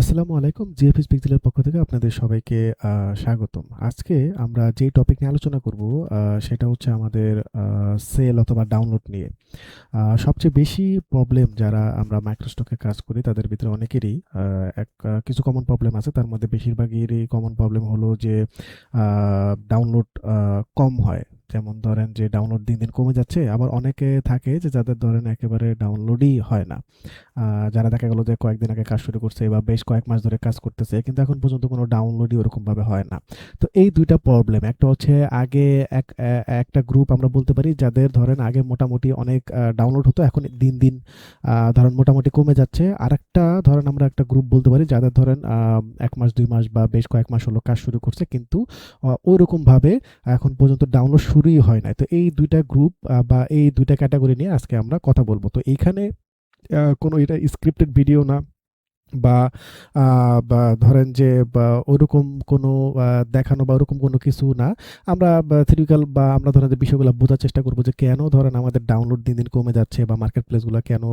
আসসালামু আলাইকুম। জিএফএস পিক্সেলের পক্ষ থেকে আপনাদের সবাইকে স্বাগতম। আজকে আমরা যেই টপিক নিয়ে আলোচনা করব সেটা হচ্ছে আমাদের সেল অথবা ডাউনলোড নিয়ে। সবচেয়ে বেশি প্রবলেম যারা আমরা মাইক্রোস্টকে কাজ করি তাদের ভিতরে অনেকেরই কিছু কমন প্রবলেম আছে। তার মধ্যে বেশিরভাগেরই কমন প্রবলেম হলো যে ডাউনলোড কম হয়। যেমন ধরেন যে ডাউনলোড দিন, দিন কমে যাচ্ছে। আবার অনেকে থাকে যে যাদের ধরেন একেবারে ডাউনলোডই হয় না। যারা দেখা গেল যে কয়েকদিন আগে কাজ শুরু করছে বা বেশ কয়েক মাস ধরে কাজ করতেছে কিন্তু এখন পর্যন্ত কোনো ডাউনলোডই ওরকমভাবে হয় না। তো এই ২ টা প্রবলেম। একটা হচ্ছে আগে একটা গ্রুপ আমরা বলতে পারি যাদের ধরেন আগে মোটামুটি অনেক ডাউনলোড হতো এখন দিন, দিন ধরেন মোটামুটি কমে যাচ্ছে। আরেকটা ধরেন আমরা একটা গ্রুপ বলতে পারি যাদের ধরেন ১ মাস ২ মাস বা বেশ কয়েক মাস হলো কাজ শুরু করছে কিন্তু ঐরকমভাবে এখন পর্যন্ত ডাউনলোড শুরুই হয় নাই। তো এই ২ টা গ্রুপ বা এই ২ টা ক্যাটেগরি নিয়ে আজকে আমরা কথা বলব। তো এইখানে কোনো এটা স্ক্রিপ্টেড ভিডিও না বা আ বা ধরেন যে বা ওরকম কোনো দেখানো বা ওরকম কোনো কিছু না। আমরা থিওরিটিক্যাল বা আমরা ধরেন যে বিষয়গুলো বোঝার চেষ্টা করব যে কেন ধরেন আমাদের ডাউনলোড দিন, দিন কমে যাচ্ছে বা মার্কেট প্লেস গুলা কেন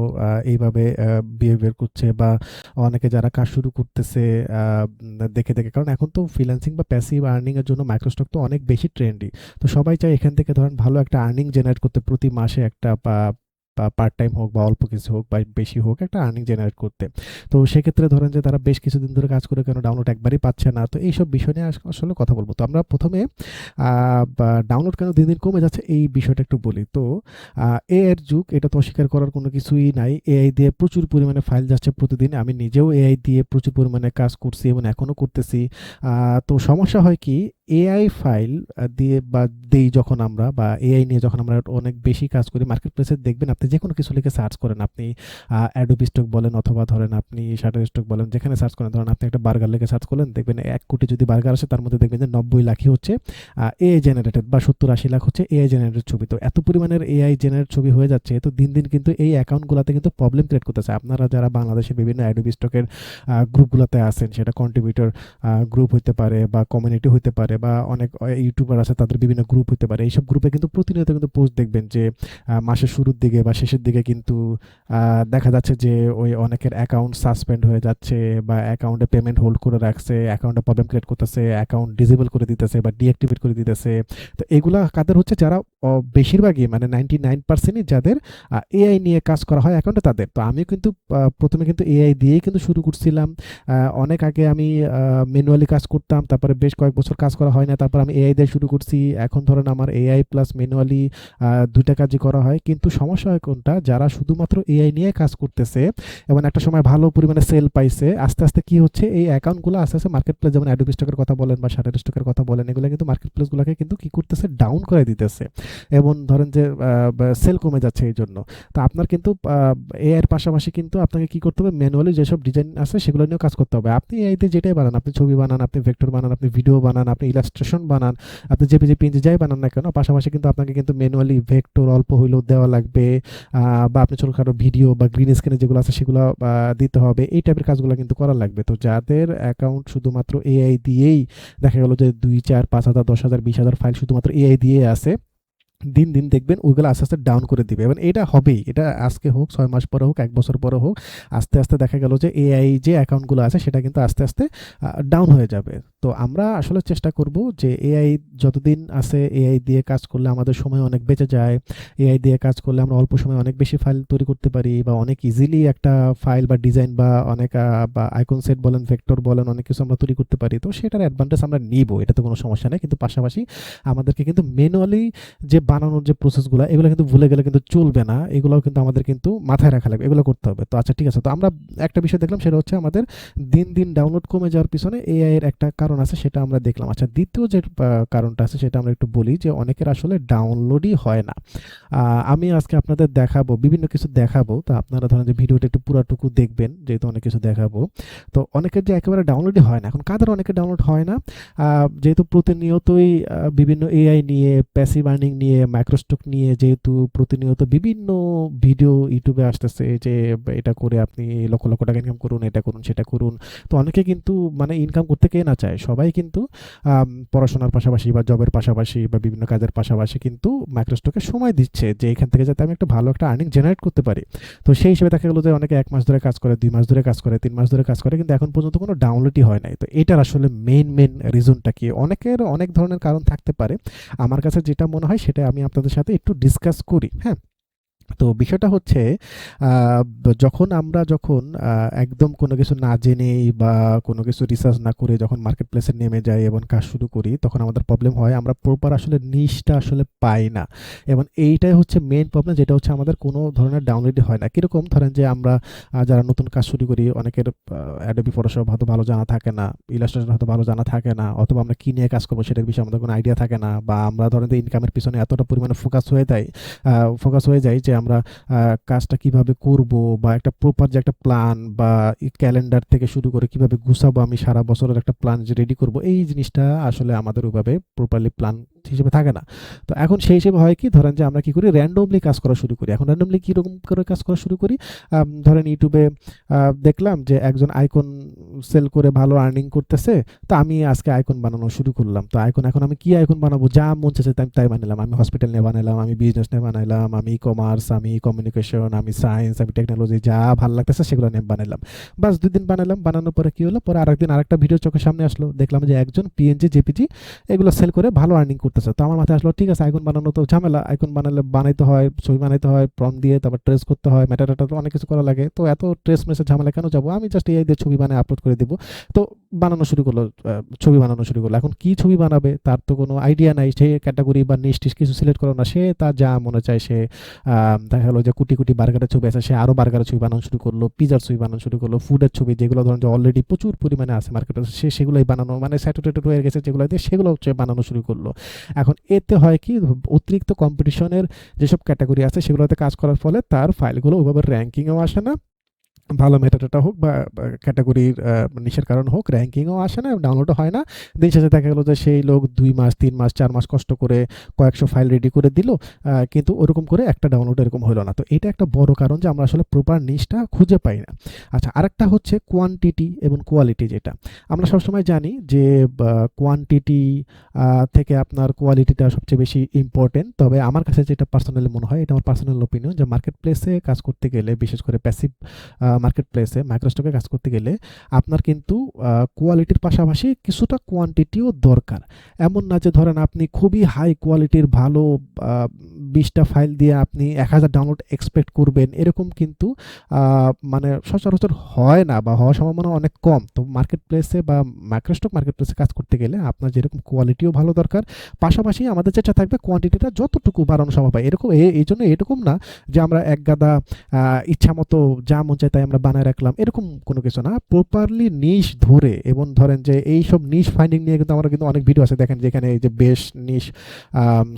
এইভাবে বিহেভিয়ার করছে বা অনেকে যারা কাজ শুরু করতেছে দেখে, দেখে। কারণ এখন তো ফ্রিল্যান্সিং বা প্যাসিভ আর্নিং এর জন্য মাইক্রোস্টক তো অনেক বেশি ট্রেন্ডি। তো সবাই চায় এখান থেকে ধরেন ভালো একটা আর্নিং জেনারেট করতে প্রতি মাসে একটা বা পার্ট টাইম হোক বা অল্প কিছু হোক বা বেশি হোক একটা আর্নিং জেনারেট করতে। তো সেক্ষেত্রে ধরেন যে তারা বেশ কিছুদিন ধরে কাজ করে কেন ডাউনলোড একবারই পাচ্ছে না। তো এইসব বিষয় নিয়ে আসলে কথা বলব। তো আমরা ১ম এ বা ডাউনলোড কেন দিন, দিন কমে যাচ্ছে এই বিষয়টা একটু বলি। তো এআই এর যুগ এটা তো অস্বীকার করার কোনো কিছুই নাই। এআই দিয়ে প্রচুর পরিমাণে ফাইল যাচ্ছে প্রতিদিন। আমি নিজেও এআই দিয়ে প্রচুর পরিমাণে কাজ করছি এবং এখনো করতেছি। তো সমস্যা হয় কি এআই ফাইল দিয়ে বা দেই যখন আমরা বা এআই নিয়ে যখন আমরা অনেক বেশি কাজ করি মার্কেট প্লেসে দেখবেন আপনি যেকোনো কিছু লিখে সার্চ করেন। আপনি অ্যাডোবি স্টক বলেন অথবা ধরেন আপনি শাটারস্টক বলেন যেখানে সার্চ করেন ধরেন আপনি একটা বার্গার লিখে সার্চ করলেন দেখবেন ১ কোটি যদি বার্গার আসে তার মধ্যে দেখবেন যে ৯০ লাখই হচ্ছে এআই জেনারেটেড বা ৭০-৮০ লাখ হচ্ছে এআই জেনারেটেড ছবি। তো এত পরিমাণের এআই জেনারেট ছবি হয়ে যাচ্ছে তো দিন, দিন কিন্তু এই অ্যাকাউন্টগুলাতে কিন্তু প্রবলেম ক্রিয়েট করতেছে। আপনারা যারা বাংলাদেশের বিভিন্ন অ্যাডোবি স্টকের গ্রুপগুলাতে আছেন সেটা কন্ট্রিবিউটর গ্রুপ হইতে পারে বা কমিউনিটি হইতে পারে বা অনেক ইউটিউবার আছে তাদের বিভিন্ন গ্রুপ হইতে পারে। এইসব গ্রুপে কিন্তু প্রতিনিয়ত কিন্তু পোস্ট দেখবেন যে মাসের শুরুর দিকে বা শেষের দিকে কিন্তু দেখা যাচ্ছে যে ওই অনেকের অ্যাকাউন্ট সাসপেন্ড হয়ে যাচ্ছে বা অ্যাকাউন্টে পেমেন্ট হোল্ড করে রাখছে, অ্যাকাউন্টে প্রবলেম ক্রিয়েট করতেছে, অ্যাকাউন্ট ডিসেবল করে দিতেছে বা ডিঅ্যাক্টিভেট করে দিতেছে। তো এগুলা কাদের হচ্ছে যারা বেশিরভাগই মানে 99%ই যাদের এআই নিয়ে কাজ করা হয় অ্যাকাউন্টে তাদের। তো আমিও কিন্তু ১ম এ কিন্তু এআই দিয়েই কিন্তু শুরু করছিলাম। অনেক আগে আমি ম্যানুয়ালি কাজ করতাম। তারপরে বেশ কয়েক বছর কাজ করা হয় না। তারপর আমি এআই দিয়ে শুরু করছি। এখন ধরেন আমার এআই প্লাস ম্যানুয়ালি ২ টা কাজই করা হয়। কিন্তু সমস্যা হয় কোনটা? যারা শুধুমাত্র এআই নিয়ে কাজ করতেছে এবং একটা সময় ভালো পরিমাণে সেল পাইছে। আস্তে, আস্তে কি হচ্ছে এই অ্যাকাউন্টগুলো আস্তে, আস্তে মার্কেট প্লেস যেমন অ্যাডোবি স্টকের কথা বলেন বা শাটারস্টকের কথা বলেন এগুলো কিন্তু মার্কেট প্লেসগুলোকে কিন্তু কি করতেছে? ডাউন করে দিতেছে। এবং ধরেন যে সেল কমে যাচ্ছে এইজন্য। তো আপনার কিন্তু এআই এর পাশাপাশি কিন্তু আপনাকে কি করতে হবে? ম্যানুয়ালি যেসব ডিজাইন আছে সেগুলো নিয়েও কাজ করতে হবে। আপনি এআই দিয়ে যেটাই বানান, আপনি ছবি বানান, আপনি ভেক্টর বানান, আপনি ভিডিও বানান, আপনি ইলাস্ট্রেশন বানান, আপনি জেপিজি, পিএনজি যাই বানান না কেন পাশাপাশি কিন্তু আপনাকে কিন্তু ম্যানুয়ালি ভেক্টর অল্প হইলেও দেওয়া লাগবে। বা আপনি ছোটখাটো ভিডিও বা গ্রিন স্ক্রিনে যেগুলো আছে সেগুলো দিতে হবে। এই টাইপের কাজগুলো কিন্তু করা লাগবে। তো যাদের অ্যাকাউন্ট শুধুমাত্র এআই দিয়েই দেখা গেল যে ২, ৪, ৫,০০০, ১০,০০০, ২০,০০০ ফাইল শুধুমাত্র এআই দিয়েই আছে। দিন, দিন দেখবেন ওইগুলো আস্তে, আস্তে ডাউন করে দিবে এবং এটা হবেই। এটা আজকে হোক, ৬ মাস পরে হোক, ১ বছর পরে হোক, আস্তে, আস্তে দেখা গেল যে এআই যে অ্যাকাউন্টগুলো আছে সেটা কিন্তু আস্তে, আস্তে ডাউন হয়ে যাবে। তো আমরা আসলে চেষ্টা করব যে এআই যতদিন আছে এআই দিয়ে কাজ করলে আমাদের সময় অনেক বেঁচে যায়। এআই দিয়ে কাজ করলে আমরা অল্প সময়ে অনেক বেশি ফাইল তৈরি করতে পারি বা অনেক ইজিলি একটা ফাইল বা ডিজাইন বা অনেক বা আইকন সেট বলেন, ভেক্টর বলেন অনেক কিছু আমরা তৈরি করতে পারি। তো সেটার অ্যাডভান্টেজ আমরা নিবো। এটাতে কোনো সমস্যা নাই। কিন্তু পাশাপাশি আমাদেরকে কিন্তু ম্যানুয়ালি যে বানানোর যে প্রসেসগুলো এগুলো কিন্তু ভুলে গেলে কিন্তু চলবে না। এগুলোও কিন্তু আমাদের কিন্তু মাথায় রাখা লাগবে। এগুলো করতে হবে। তো আচ্ছা ঠিক আছে। তো আমরা একটা বিষয় দেখলাম সেটা হচ্ছে আমাদের দিন, দিন ডাউনলোড কমে যাওয়ার পিছনে এআই এর একটা কারণ আছে সেটা আমরা দেখলাম। আচ্ছা দ্বিতীয় যে কারণটা আছে সেটা আমরা একটু বলি যে অনেকের আসলে ডাউনলোডই হয় না। আ আমি আজকে আপনাদের দেখাবো, বিভিন্ন কিছু দেখাবো। তো আপনারা ধরেন যে ভিডিওটা একটু পুরাটুকু দেখবেন যেহেতু অনেক কিছু দেখাবো। তো অনেকের যে একেবারে ডাউনলোডই হয় না। এখন কাদের অনেকের ডাউনলোড হয় না? আ যেহেতু প্রতিনিয়তই বিভিন্ন এআই নিয়ে, প্যাসিভ আর্নিং নিয়ে, মাইক্রোস্টক নিয়ে যেহেতু প্রতিনিয়ত বিভিন্ন ভিডিও ইউটিউবে আসতেছে যে এটা করে আপনি লক্ষ, লক্ষ টাকা ইনকাম করুন, এটা করুন, সেটা করুন। তো অনেকে কিন্তু মানে ইনকাম করতে কে না চায়? সবাই কিন্তু পড়াশোনার পাশাপাশি বা জবের পাশাপাশি বা বিভিন্ন কাজের পাশাপাশি কিন্তু মাইক্রোস্টকে সময় দিচ্ছে যে এখান থেকে যাতে আমি একটা ভালো একটা আর্নিং জেনারেট করতে পারি। তো সেই হিসেবে দেখা গেল যে অনেকে ১ মাস ধরে কাজ করে, ২ মাস ধরে কাজ করে, ৩ মাস ধরে কাজ করে, কিন্তু এখন পর্যন্ত কোনো ডাউনলোডই হয় নাই। তো এটার আসলে মেইন রিজনটা কি? অনেকের অনেক ধরনের কারণ থাকতে পারে। আমার কাছে যেটা মনে হয় সেটা আমি আপনাদের সাথে একটু ডিসকাস করি, হ্যাঁ? তো বিষয়টা হচ্ছে যখন একদম কোনো কিছু না জেনেই বা কোনো কিছু রিসার্চ না করে যখন মার্কেট প্লেসে নেমে যাই এবং কাজ শুরু করি, তখন আমাদের প্রবলেম হয় আমরা প্রপার আসলে নিশটা আসলে পাই না। এবং এইটাই হচ্ছে মেইন প্রবলেম, যেটা হচ্ছে আমাদের কোনো ধরনের ডাউনলোডই হয় না। কিরকম ধরেন যে আমরা যারা নতুন কাজ শুরু করি, অনেকের অ্যাডোবি ফটোশপ হয়তো ভালো জানা থাকে না, ইলাস্ট্রেটর হয়তো ভালো জানা থাকে না, অথবা আমরা কি নিয়ে কাজ করবো সেটার বিষয়ে আমাদের কোনো আইডিয়া থাকে না, বা আমরা ধরেন যে ইনকামের পিছনে এতটা পরিমাণে ফোকাস হয়ে যায় যে আমরা কাজটা কিভাবে করব, বা একটা প্রপার যে একটা প্ল্যান বা ক্যালেন্ডার থেকে শুরু করে কিভাবে গুছাবো আমি সারা বছরের একটা প্ল্যান যে রেডি করব, এই জিনিসটা আসলে আমাদের ওইভাবে প্রপারলি প্ল্যান হিসেবে থাকে না। তো এখন সেই হিসেবে হয় কি, ধরেন যে আমরা কি করি, র্যান্ডমলি কাজ করা শুরু করি। এখন র্যান্ডমলি কীরকম করে কাজ করা শুরু করি, ধরেন ইউটিউবে দেখলাম যে একজন আইকন সেল করে ভালো আর্নিং করতেছে, তো আমি আজকে আইকন বানানো শুরু করলাম। তো এখন আমি কি আইকন বানাবো, যা মন চাইছে তাই তাই বানালাম। আমি হসপিটাল নিয়ে বানালাম, আমি বিজনেস নিয়ে বানাইলাম, আমি কমার্স, আমি কমিউনিকেশন, আমি সায়েন্স, আমি টেকনোলজি, যা ভালো লাগতেছে সেগুলো নিয়ে বানাইলাম। বাস ২ দিন বানালাম, বানানোর পরে কি হলো, পরে আরেকদিন আরেকটা ভিডিও চোখের সামনে আসলো, দেখলাম যে একজন পিএনজি, জেপিজি এগুলো সেল করে ভালো আর্নিং করতেছে। তো আমার মাথায় আসলো, ঠিক আছে, আইকন বানানো তো ঝামেলা, আইকন বানাইতে হয়, ছবি বানাইতে হয়, প্রম্পট দিয়ে, তারপর ট্রেস করতে হয়, মেটাডাটা তো অনেক কিছু করা লাগে। তো এত ট্রেস মেসের ঝামেলা কেন যাবো, আমি জাস্ট এআই দিয়ে ছবি বানিয়ে আপলোড করে দিব। তো বানানো শুরু করলো, ছবি বানানো শুরু করলো। এখন কি ছবি বানাবে তার তো কোনো আইডিয়া নাই, সে ক্যাটাগরি বা নিশ টিশ কিছু সিলেক্ট করো না, সে তার যা মনে চায় সে দেখা গেলো যে কোটি বার্গারের ছবি আছে, সে আরও বার্গারের ছবি বানানো শুরু করলো, পিজার ছবি বানানো শুরু করলো, ফুডের ছবি যেগুলো ধরেন যে অলরেডি প্রচুর পরিমাণে আছে মার্কেটে, সে সেগুলোই বানানো, মানে স্যাটুরেটেড হয়ে গেছে যেগুলো দিয়ে, সেগুলো হচ্ছে বানানো শুরু করলো। এখন এতে হয় কি, অতিরিক্ত কম্পিটিশনের যেসব ক্যাটাগরি আছে সেগুলোতে কাজ করার ফলে তার ফাইলগুলো ওইভাবে র্যাঙ্কিংয়েও আসে না, ভালো মেটাডাটা হোক বা ক্যাটাগরির নিশের কারণ হোক, র্যাঙ্কিংও আসে না, ডাউনলোডও হয় না। দিন শেষে দেখা গেল যে সেই লোক ২ মাস, ৩ মাস, ৪ মাস কষ্ট করে কয়েকশো ফাইল রেডি করে দিল, কিন্তু ওরকম করে একটা ডাউনলোড এরকম হলো না। তো এটা একটা বড় কারণ যে আমরা আসলে প্রপার নিশটা খুঁজে পাই না। আচ্ছা, আরেকটা হচ্ছে কোয়ান্টিটি এবং কোয়ালিটি, যেটা আমরা সবসময় জানি যে কোয়ান্টিটি থেকে আপনার কোয়ালিটিটা সবচেয়ে বেশি ইম্পর্টেন্ট। তবে আমার কাছে যেটা পার্সোনালি মনে হয়, এটা আমার পার্সোনাল ওপিনিয়ন, যে মার্কেট প্লেসে কাজ করতে গেলে, বিশেষ করে প্যাসিভ মার্কেট প্লেসে মাইক্রোস্টকে কাজ করতে গেলে আপনার কিন্তু কোয়ালিটির পাশাপাশি কিছুটা কোয়ান্টিটিও দরকার। এমন না যে ধরেন আপনি খুবই হাই কোয়ালিটির ভালো ২০টা ফাইল দিয়ে আপনি ১,০০০ ডাউনলোড এক্সপেক্ট করবেন, এরকম কিন্তু মানে সচরাচর হয় না, বা হওয়ার সম্ভাবনা অনেক কম। তো মার্কেট প্লেসে বা মাইক্রোস্টক মার্কেট প্লেসে কাজ করতে গেলে আপনার যেরকম কোয়ালিটিও ভালো দরকার, পাশাপাশি আমাদের যেটা থাকবে কোয়ান্টিটিটা যতটুকু বাড়ানো সম্ভব হয়। এরকম এই জন্য এরকম না যে আমরা এক গাদা ইচ্ছা মতো যা মন চায় তাই আমরা বানায় রাখলাম, এরকম কোনো কিছু না। প্রপারলি নিশ ধরে, এবং ধরেন যে এইসব নিশ ফাইন্ডিং নিয়ে কিন্তু আমরা কিন্তু অনেক ভিডিও আছে, দেখেন যেখানে এই যে বেস্ট নিশ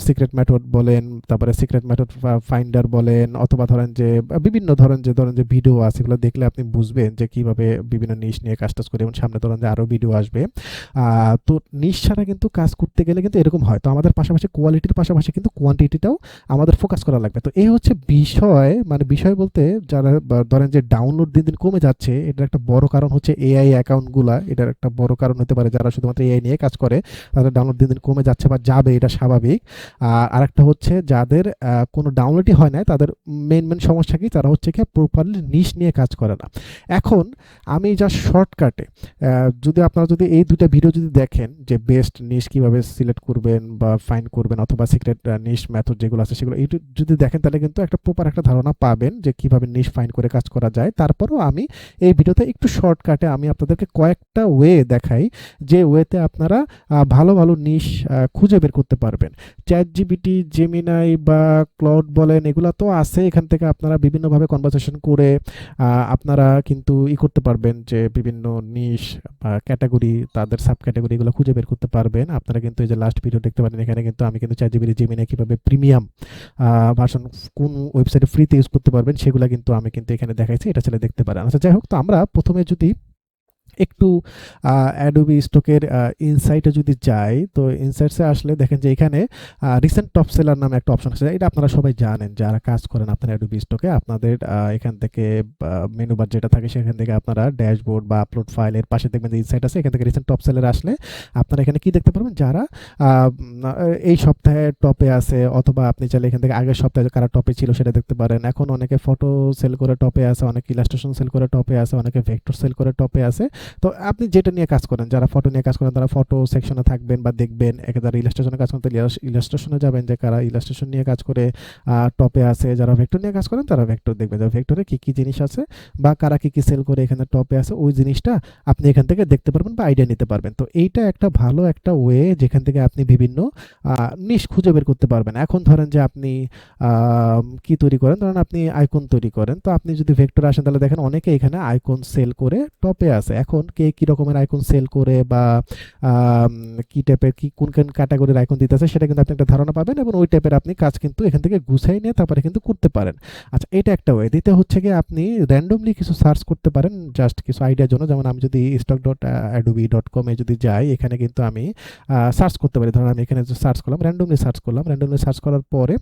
সিক্রেট মেথড বলেন, তারপরে সিক্রেট মেথড ফাইন্ডার বলেন, অথবা ধরেন যে বিভিন্ন ধরেন যে ভিডিও আছে, এগুলো দেখলে আপনি বুঝবেন যে কিভাবে বিভিন্ন নিশ নিয়ে কাজ টাজ করে, এবং সামনে ধরেন যে আরও ভিডিও আসবে। তো নিশ ছাড়া কিন্তু কাজ করতে গেলে কিন্তু এরকম হয়। তো আমাদের পাশাপাশি কোয়ালিটির পাশাপাশি কিন্তু কোয়ান্টিটিটাও আমাদের ফোকাস করা লাগবে। তো এই হচ্ছে বিষয়, মানে বিষয় বলতে যারা ধরেন যে ডাউনলোড দিন দিন কমে যাচ্ছে, এটার একটা বড় কারণ হচ্ছে এআই অ্যাকাউন্টগুলা, এটার একটা বড় কারণ হতে পারে। যারা শুধুমাত্র এআই নিয়ে কাজ করে তাদের ডাউনলোড দিন দিন কমে যাচ্ছে বা যাবে, এটা স্বাভাবিক। আরেকটা হচ্ছে যাদের কোনো ডাউনলোডই হয় না, তাদের মেন সমস্যা কি, তারা হচ্ছে কি প্রপারলি নিশ নিয়ে কাজ করে না। এখন আমি জাস্ট শর্টকাটে, যদি এই দুইটা ভিডিও যদি দেখেন, যে বেস্ট নিশ কিভাবে সিলেক্ট করবেন বা ফাইন্ড করবেন, অথবা সিক্রেট নিশ মেথড যেগুলো আছে সেগুলো এই যদি দেখেন, তাহলে কিন্তু একটা প্রপার একটা ধারণা পাবেন যে কিভাবে নিশ ফাইন্ড করে কাজ করা যায়। তারপরও আমি এই ভিডিওতে একটু শর্টকাটে আমি আপনাদেরকে কয়েকটা ওয়ে দেখাই, যে ওয়েতে আপনারা ভালো নিশ খুঁজে বের করতে পারবেন। চ্যাট জিপিটি, জেমিনাই বা ক্লাউড বলেন, এগুলো তো আছে, এখান থেকে আপনারা বিভিন্নভাবে কনভারসেশন করে আপনারা কিন্তু করতে পারবেন, যে বিভিন্ন নিশ বা ক্যাটাগরি, তাদের সাব ক্যাটাগরি এগুলো খুঁজে বের করতে পারবেন। আপনারা কিন্তু এই যে লাস্ট ভিডিও দেখতে পারেন, এখানে কিন্তু আমি কিন্তু চ্যাট জিপিটি, জেমিনাই কিভাবে প্রিমিয়াম ভার্সন কোন ওয়েবসাইটে ফ্রিতে ইউজ করতে পারবেন সেগুলো কিন্তু আমি কিন্তু এখানে দেখাইছি, এটা চাইলে দেখতে পারেন। আচ্ছা, যাই হোক, তো আমরা প্রথমে যদি একটু অ্যাডোবি স্টকের ইনসাইটে যদি যাই, তো ইনসাইটসে আসলে দেখেন যে এখানে রিসেন্ট টপ সেলার নামে একটা অপশন আছে। এটা আপনারা সবাই জানেন যারা কাজ করেন আপনার অ্যাডোবি স্টকে। আপনাদের এখান থেকে মেনু বার যেটা থাকে সেখান থেকে আপনারা ড্যাশবোর্ড বা আপলোড ফাইলের পাশে দেখবেন যে ইনসাইট আছে, এখান থেকে রিসেন্ট টপ সেলার আসলে আপনারা এখানে কি দেখতে পারবেন, যারা এই সপ্তাহে টপে আছে, অথবা আপনি চাইলে এখান থেকে আগের সপ্তাহে কারা টপে ছিল সেটা দেখতে পারেন। এখন অনেকে ফটো সেল করে টপে আছে, অনেকে ইলাস্ট্রেশন সেল করে টপে আছে, অনেকে ভেক্টর সেল করে টপে আছে। তো আপনি যেটা নিয়ে কাজ করেন, যারা ফটো নিয়ে কাজ করেন তারা ফটো সেকশনে থাকবেন বা দেখবেন। যারা ইলাস্ট্রেশনে কাজ করেন তাহলে ইলাস্ট্রেশনে যাবেন, যে কারা ইলাস্ট্রেশন নিয়ে কাজ করে টপে আছে। যারা ভেক্টর নিয়ে কাজ করেন তারা ভেক্টর দেখবেন, যে ভেক্টরে কী কী জিনিস আছে বা কারা কী কী সেল করে এখানে টপে আছে, ওই জিনিসটা আপনি এখান থেকে দেখতে পারবেন বা আইডিয়া নিতে পারবেন। তো এইটা একটা ভালো একটা ওয়ে যেখান থেকে আপনি বিভিন্ন নিশ খুঁজে বের করতে পারবেন। এখন ধরেন যে আপনি কি তৈরি করেন, ধরেন আপনি আইকন তৈরি করেন। তো আপনি যদি ভেক্টর আসেন তাহলে দেখেন অনেকে এখানে আইকন সেল করে টপে আছে। এখন কে কি রকমের আইকন সেল করে বা কি টাইপের কি কোন কোন ক্যাটাগরির আইকন দিতেছে সেটা কিন্তু আপনি একটা ধারণা পাবেন, এবং ওই টাইপের আপনি কাজ কিন্তু এখান থেকে গুছাই নিয়ে তারপরে কিন্তু করতে পারেন। আচ্ছা, এটা একটা ওয়ে। দ্বিতীয় হচ্ছে কি, আপনি র্যান্ডমলি কিছু সার্চ করতে পারেন জাস্ট কিছু আইডিয়ার জন্য। যেমন আমি যদি stock.adobe.com-এ যদি যাই, এখানে কিন্তু আমি সার্চ করতে পারি। ধরুন আমি এখানে সার্চ করলাম, র্যান্ডমলি সার্চ করলাম। র্যান্ডমলি সার্চ করার পরে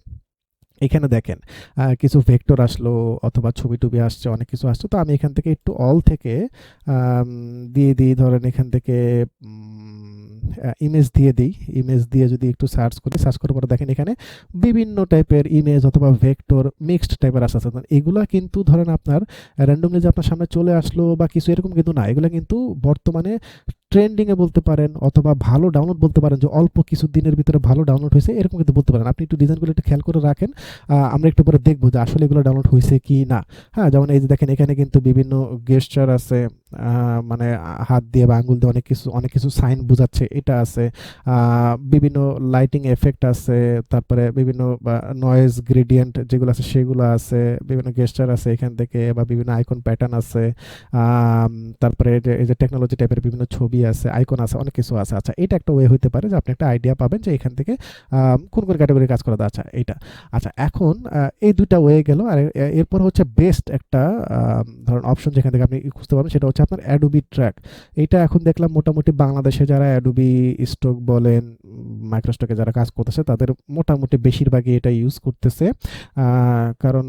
এখানে দেখেন কিছু ভেক্টর আসলো, অথবা ছবি টবি আসছে, অনেক কিছু আসছে। তো আমি এখান থেকে একটু অল থেকে দিয়ে দিই, ধরেন এখান থেকে ইমেজ দিয়ে দিই। ইমেজ দিয়ে যদি একটু সার্চ করি, সার্চ করার পরে দেখেন এখানে বিভিন্ন টাইপের ইমেজ অথবা ভেক্টর মিক্সড টাইপের আসছে। এগুলা কিন্তু ধরেন আপনার র্যান্ডমলি যে আপনার সামনে চলে আসলো বা কিছু এরকম কিন্তু না। এগুলা কিন্তু বর্তমানে ট্রেন্ডিংয়ে বলতে পারেন, অথবা ভালো ডাউনলোড বলতে পারেন, যে অল্প কিছু দিনের ভিতরে ভালো ডাউনলোড হয়েছে এরকম কিন্তু বলতে পারেন। আপনি একটু ডিজাইনগুলো একটু খেয়াল করে রাখেন, আমরা একটু পরে দেখবো যে আসলে এগুলো ডাউনলোড হয়েছে কি না। হ্যাঁ, যেমন এই যে দেখেন এখানে কিন্তু বিভিন্ন গেস্টার আছে, মানে হাত দিয়ে বা আঙ্গুল দিয়ে অনেক কিছু সাইন বোঝাচ্ছে এটা আছে। বিভিন্ন লাইটিং এফেক্ট আছে, তারপরে বিভিন্ন নয়েজ গ্রেডিয়েন্ট যেগুলো আছে সেগুলো আছে, বিভিন্ন গেস্টার আছে এখান থেকে, বা বিভিন্ন আইকন প্যাটার্ন আছে। তারপরে এই যে টেকনোলজি টাইপের বিভিন্ন ছবি আছে, আইকন আছে, অনেক কিছু আছে। আচ্ছা, এটা একটা ওয়ে হতে পারে যে আপনি একটা আইডিয়া পাবেন যে এখান থেকে কোন কোন ক্যাটাগরি কাজ করা যায়। আচ্ছা, এটা আচ্ছা, এখন এই দুইটা ওয়ে গেল। আর এরপর হচ্ছে বেস্ট একটা ধরুন অপশন যেখান থেকে আপনি খুঁজতে পারবেন, সেটা হচ্ছে আপনার অ্যাডোবি ট্র্যাক। এটা এখন দেখলাম মোটামুটি বাংলাদেশে যারা অ্যাডোবি স্টক বলেন, মাইক্রোস্টকে যারা কাজ করতেছে তাদের মোটামুটি বেশিরভাগই এটা ইউজ করতেছে। কারণ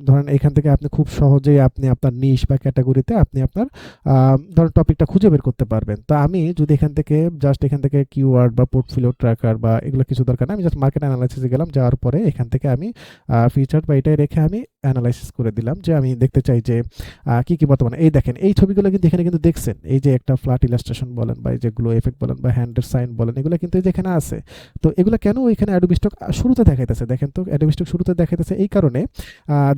ধরেন এখান থেকে আপনি খুব সহজেই আপনি আপনার নিশ বা ক্যাটাগরিতে আপনি আপনার ধরেন টপিকটা খুঁজে বের করতে পারবেন। তো আমি যদি এখান থেকে জাস্ট এখান থেকে কিওয়ার্ড বা পোর্টফোলিও ট্র্যাকার বা এগুলো কিছু দরকার না, আমি জাস্ট মার্কেট অ্যানালাইসিসে গেলাম, যাওয়ার পরে এখান থেকে আমি ফিচার বা এটাই রেখে আমি অ্যানালাইসিস করে দিলাম যে আমি দেখতে চাই যে কি কি বর্তমানে। এই দেখেন এই ছবিগুলো কিন্তু এখানে কিন্তু দেখছেন, এই যে একটা ফ্ল্যাট ইলাস্ট্রেশন বলেন বা এই যে গ্লো এফেক্ট বলেন বা হ্যান্ডের সাইন বলেন, এগুলো কিন্তু এই যে এখানে আছে। তো এগুলো কেন এখানে অ্যাডোবি স্টক শুরুতে দেখাইতেছে, দেখেন তো অ্যাডোবি স্টক শুরুতে দেখাইতেছে এই কারণে।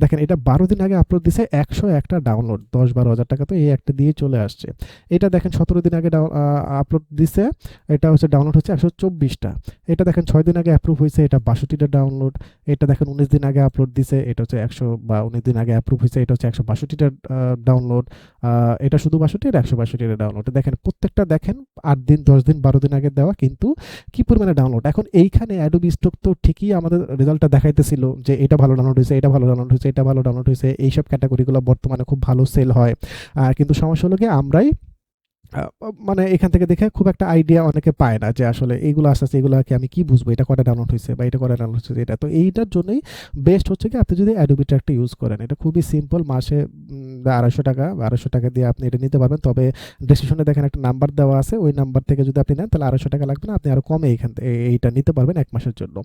দেখেন এটা 12 দিন আগে আপলোড দিছে, 101টা ডাউনলোড, 10-12 হাজার টাকা তো এই একটা দিয়ে চলে আসছে। এটা দেখেন 17 দিন আগে আপলোড দিছে, এটা হচ্ছে ডাউনলোড হচ্ছে 124টা। এটা দেখেন 6 দিন আগে অ্যাপ্রুভ হয়েছে, এটা 62টা ডাউনলোড। এটা দেখেন 19 দিন আগে আপলোড দিছে, এটা হচ্ছে 100 বা 19 দিন আগে অ্যাপ্রুভ হয়েছে, এটা হচ্ছে 162টা ডাউনলোড। এটা শুধু 62, এটা 162টা ডাউনলোড। দেখেন প্রত্যেকটা দেখেন 8 দিন, 10 দিন, 12 দিন আগে দেওয়া, কিন্তু কি পরিমাণে ডাউনলোড। এখন এইখানে অ্যাডোবি স্টক তো ঠিকই আমাদের রেজাল্টটা দেখাইতেছিল যে এটা ভালো ডাউনলোড হয়েছে, এটা ভালো ডাউনলোড হয়েছে, এটা ভালো ডাউনলোড হয়েছে, এইসব ক্যাটাগরিগুলো বর্তমানে খুব ভালো সেল হয়। কিন্তু সমস্যা হলো কি, আমরাই মানে এখান থেকে দেখে খুব একটা আইডিয়া অনেকে পায় না যে আসলে এইগুলো আস্তে আস্তে এগুলোকে আমি কি বুঝবো, এটা কটা ডাউনলোড হয়েছে বা এটা কটা ডাউনলোড হয়েছে। এটা তো এইটার জন্যই বেস্ট হচ্ছে কি, আপনি যদি অ্যাডোবি ট্র্যাকটা ইউজ করেন, এটা খুবই সিম্পল। মাসে 250 টাকা দিয়ে আপনি এটা নিতে পারবেন। তবে ডেসক্রিপশনে দেখেন একটা নাম্বার দেওয়া আছে, ওই নাম্বার থেকে যদি আপনি নেন তাহলে 250 টাকা লাগবে না, আপনি আরও কমে এখান থেকে এইটা নিতে পারবেন 1 মাসের জন্য।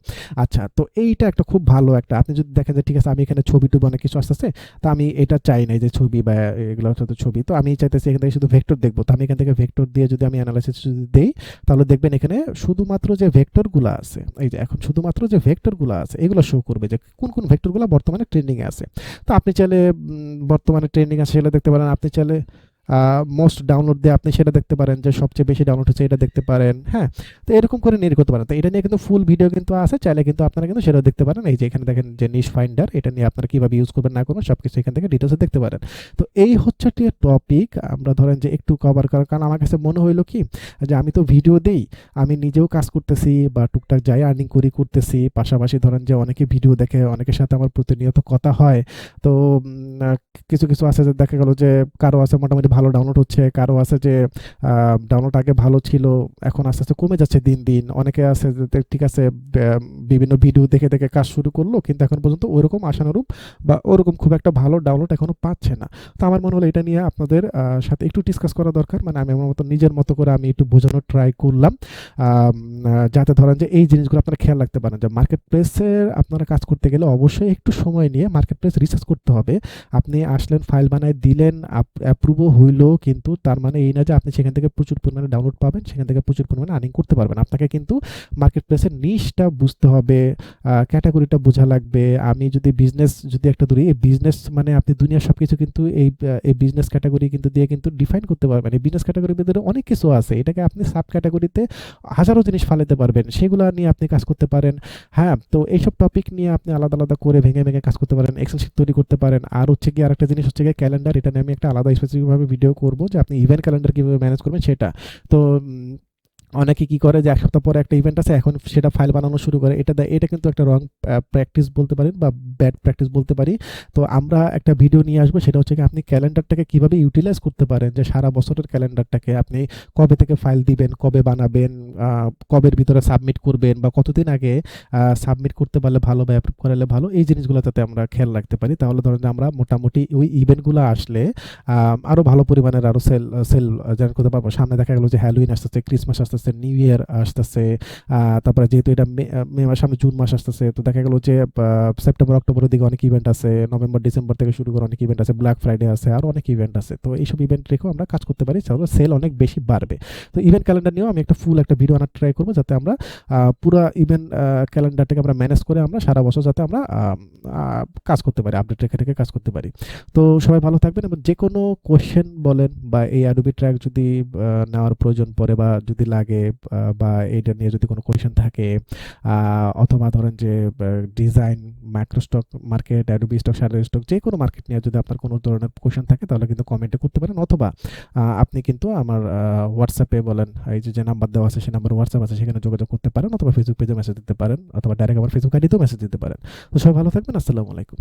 আচ্ছা, তো এইটা একটা খুব ভালো একটা, আপনি যদি দেখেন যে ঠিক আছে আমি এখানে ছবি টুবি অনেক কিছু আসতেছে, তো আমি এটা চাই না যে ছবি বা এগুলো হচ্ছে ছবি, তো আমি চাইতেছি এখান থেকে শুধু ভেক্টর দেখবো। তো আমি এখান থেকে ভেক্টর দিয়ে যদি আমি অ্যানালাইসিস যদি দেই, তাহলে দেখবেন এখানে শুধুমাত্র যে ভেক্টরগুলো আছে, এই যে এখন শুধুমাত্র যে ভেক্টরগুলো আছে এগুলো শো করবে যে কোন কোন ভেক্টরগুলো বর্তমানে ট্রেন্ডিংয়ে আছে। তো আপনি চাইলে বর্তমানে ট্রেন্ডিং আছে সেটা দেখতে পারেন, আপনি চাইলে মোস্ট ডাউনলোড দিয়ে আপনি সেটা দেখতে পারেন, যে সবচেয়ে বেশি ডাউনলোড হচ্ছে এটা দেখতে পারেন। হ্যাঁ, তো এরকম করে নিয়ে করতে পারেন। তো এটা নিয়ে কিন্তু ফুল ভিডিও কিন্তু আছে, চাইলে কিন্তু আপনারা কিন্তু সেটাও দেখতে পারেন। এই যে এখানে দেখেন যে নিশ ফাইন্ডার, এটা নিয়ে আপনারা কীভাবে ইউজ করবেন না করবেন সব কিছু এখান থেকে ডিটেলসে দেখতে পারেন। তো এই হচ্ছে একটি টপিক আমরা ধরেন যে একটু কভার করার, কারণ আমার কাছে মনে হইলো কি যে আমি তো ভিডিও দিই, আমি নিজেও কাজ করতেছি বা টুকটাক যাই আর্নিং করতেছি, পাশাপাশি ধরেন যে অনেকে ভিডিও দেখে, অনেকের সাথে আমার প্রতিনিয়ত কথা হয়। তো কিছু কিছু আছে যে দেখা গেল যে কারো আছে মোটামুটি ভালো ডাউনলোড হচ্ছে, কারো আছে যে ডাউনলোড আগে ভালো ছিল, এখন আস্তে আস্তে কমে যাচ্ছে দিন দিন। অনেকে আছে যে ঠিক আছে বিভিন্ন ভিডিও দেখে দেখে কাজ শুরু করলো, কিন্তু এখন পর্যন্ত ওইরকম আশানুরূপ বা ওরকম খুব একটা ভালো ডাউনলোড এখনো পাচ্ছে না। তো আমার মনে হলো এটা নিয়ে আপনাদের সাথে একটু ডিসকাস করা দরকার। মানে আমি আমার মতো নিজের মতো করে আমি একটু বোঝানোর ট্রাই করলাম, যাতে ধরেন যে এই জিনিসগুলো আপনারা খেয়াল রাখতে পারেন যে মার্কেট প্লেসের আপনারা কাজ করতে গেলে অবশ্যই একটু সময় নিয়ে মার্কেট প্লেস রিসার্চ করতে হবে। আপনি আসলেন, ফাইল বানায় দিলেন, অ্যাপ্রুভও হইলো, কিন্তু তার মানে এই না যে আপনি সেখান থেকে প্রচুর পরিমাণে ডাউনলোড পাবেন, সেখান থেকে প্রচুর পরিমাণে আর্নিং করতে পারবেন। আপনাকে কিন্তু মার্কেট প্লেসের নিশটা বুঝতে হবে, ক্যাটাগরিটা বোঝা লাগবে। আমি যদি বিজনেস যদি একটা ধরি, এই বিজনেস মানে আপনি দুনিয়ার সব কিছু কিন্তু এই বিজনেস ক্যাটাগরি কিন্তু দিয়ে কিন্তু ডিফাইন করতে পারবেন। এই বিজনেস ক্যাটাগরির ভিতরে অনেক কিছু আছে, এটাকে আপনি সাব ক্যাটাগরিতে হাজারো জিনিস ফালাতে পারবেন, সেগুলো নিয়ে আপনি কাজ করতে পারেন। হ্যাঁ, তো এইসব টপিক নিয়ে আপনি আলাদা আলাদা করে ভেঙে ভেঙে কাজ করতে পারেন, এক্সেল শিট তৈরি করতে পারেন। আর হচ্ছে কি আরেকটা জিনিস হচ্ছে গিয়ে ক্যালেন্ডার, এটা নিয়ে আমি একটা আলাদা স্পেসিফিকভাবে ভিডিও করব যে আপনি ইভেন্ট ক্যালেন্ডার কীভাবে ম্যানেজ করবেন সেটা। তো অনেকে কি করে যে এক সপ্তাহ পরে একটা ইভেন্ট আছে, এখন সেটা ফাইল বানানো শুরু করে। এটা কিন্তু একটা রং প্র্যাকটিস বলতে পারেন বা ব্যাড প্র্যাকটিস বলতে পারি। তো আমরা একটা ভিডিও নিয়ে আসবো, সেটা হচ্ছে কি আপনি ক্যালেন্ডারটাকে কিভাবে ইউটিলাইজ করতে পারেন, যে সারা বছরের ক্যালেন্ডারটাকে আপনি কবে থেকে ফাইল দিবেন, কবে বানাবেন, কবের ভিতরে সাবমিট করবেন, বা কতদিন আগে সাবমিট করতে পারলে ভালো বা অ্যাপ্রুভ করালে ভালো, এই জিনিসগুলো যাতে আমরা খেয়াল রাখতে পারি। তাহলে ধরেন যে আমরা মোটামুটি ওই ইভেন্টগুলো আসলে আরও ভালো পরিমাণের আরও সেল সেল জেনারেট করতে পারবো। সামনে দেখা গেলো যে হ্যালোইন আসতেছে, ক্রিসমাস আসতেছে, নিউ ইয়ার আসতেছে, তারপরে যেহেতু এটা মে মাস, সামনে জুন মাস আসতেছে, তো দেখা গেলো যে সেপ্টেম্বর অক্টোবরের দিকে অনেক ইভেন্ট আছে, নভেম্বর ডিসেম্বর থেকে শুরু করে অনেক ইভেন্ট আছে, ব্ল্যাক ফ্রাইডে আছে, আরও অনেক ইভেন্ট আছে। তো এইসব ইভেন্ট রেখেও আমরা কাজ করতে পারি, তাহলে সেল অনেক বেশি বাড়বে। তো ইভেন্ট ক্যালেন্ডার নিয়েও আমি একটা ফুল একটা ভিডিও আনার ট্রাই করবো, যাতে আমরা পুরো ইভেন্ট ক্যালেন্ডারটাকে আমরা ম্যানেজ করে আমরা সারা বছর যাতে আমরা কাজ করতে পারি, আপডেট রেখে রেখে কাজ করতে পারি। তো সবাই ভালো থাকবেন, এবং যে কোনো কোয়েশ্চেন বলেন বা এই অ্যাডোবি ট্র্যাক যদি নেওয়ার প্রয়োজন পড়ে বা যদি লাগে, বা এইটা নিয়ে যদি কোনো কোয়েশ্চেন থাকে, অথবা ধরেন যে design, microstock market, Adobe stock, shadow stock, যে কোনো মার্কেট নিয়ে যদি আপনার কোনো ধরনের কোয়েশ্চেন থাকে, তাহলে কিন্তু কমেন্টে করতে পারেন, অথবা আপনি কিন্তু আমার হোয়াটসঅ্যাপে বলেন, এই যে নাম্বার দেওয়া আছে সেই নাম্বার হোয়াটসঅ্যাপ আছে, সেখানে যোগাযোগ করতে পারেন, অথবা ফেসবুক পেজে মেসেজ দিতে পারেন, অথবা ডাইরেক্ট আমার ফেসবুক আইডিতেও মেসেজ দিতে পারেন। তো সবাই ভালো থাকবেন, আসসালামু আলাইকুম।